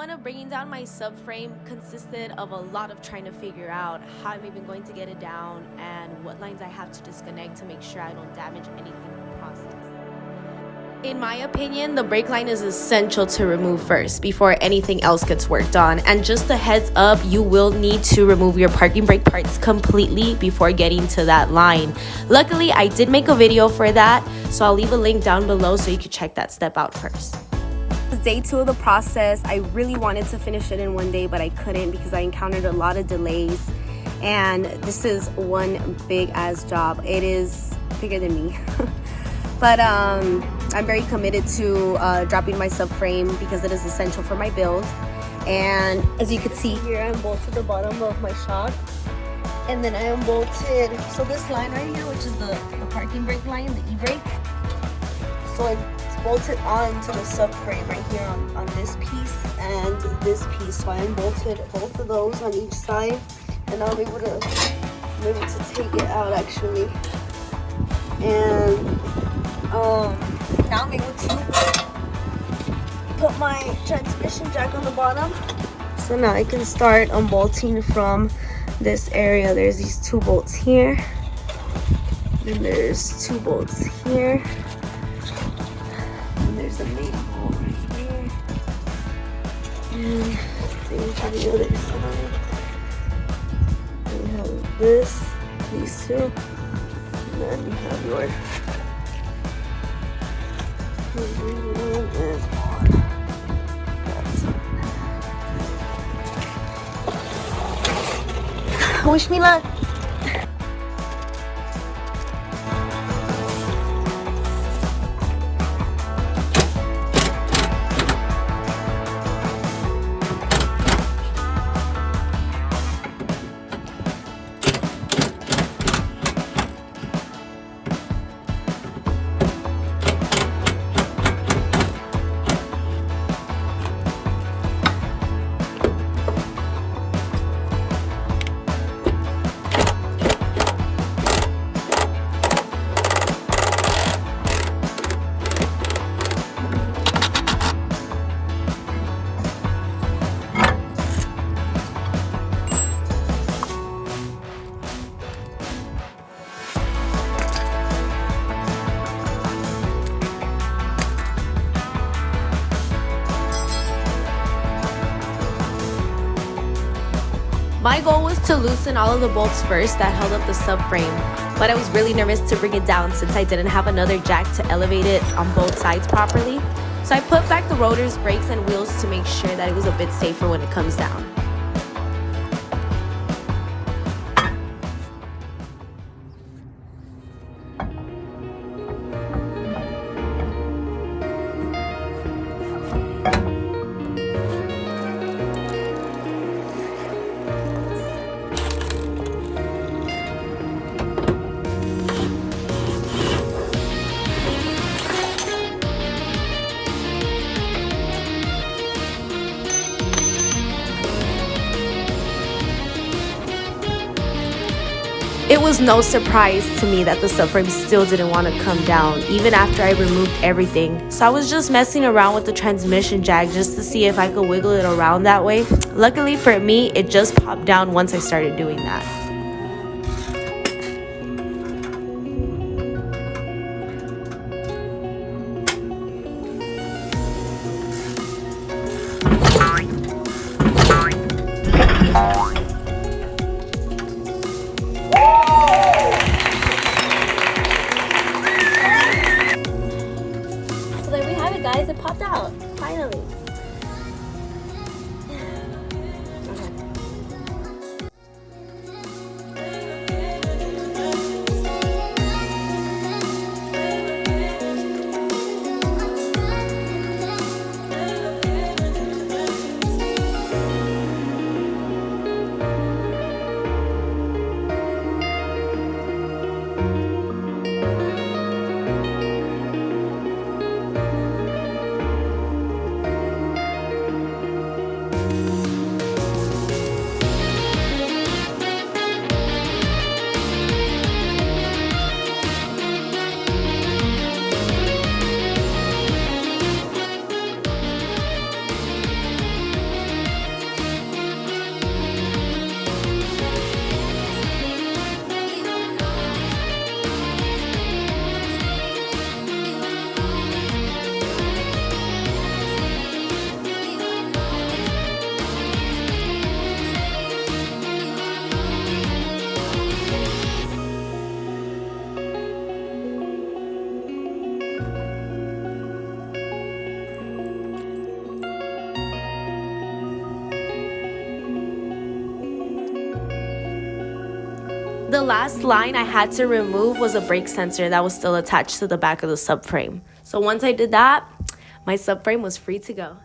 one of bringing down my subframe consisted of a lot of trying to figure out how I'm even going to get it down and what lines I have to disconnect to make sure I don't damage anything in the process. In my opinion, the brake line is essential to remove first before anything else gets worked on. And just a heads up, you will need to remove your parking brake parts completely before getting to that line. Luckily, I did make a video for that, so I'll leave a link down below so you can check that step out first. Day 2 of the process. I really wanted to finish it in one day, but I couldn't because I encountered a lot of delays. And this is one big ass job. It is bigger than me. But I'm very committed to dropping my subframe because it is essential for my build. And as you can see here, I'm bolted the bottom of my shock. And then I am bolted, so this line right here, which is the parking brake line, the e-brake. So it's bolted onto the subframe right here on this piece and this piece. So I bolted both of those on each side. And now I'm able to take it out actually. And now I'm able to put my transmission jack on the bottom. So now I can start unbolting from this area. There's these 2 bolts here. Then there's 2 bolts here. And there's the main bolt right here. And same for the other side. We have these 2. And then you have your wish me luck. My goal was to loosen all of the bolts first that held up the subframe, but I was really nervous to bring it down since I didn't have another jack to elevate it on both sides properly. So I put back the rotors, brakes, and wheels to make sure that it was a bit safer when it comes down. It was no surprise to me that the subframe still didn't want to come down, even after I removed everything. So I was just messing around with the transmission jack just to see if I could wiggle it around that way. Luckily for me, it just popped down once I started doing that. Guys, it popped out finally. The last line I had to remove was a brake sensor that was still attached to the back of the subframe. So once I did that, my subframe was free to go.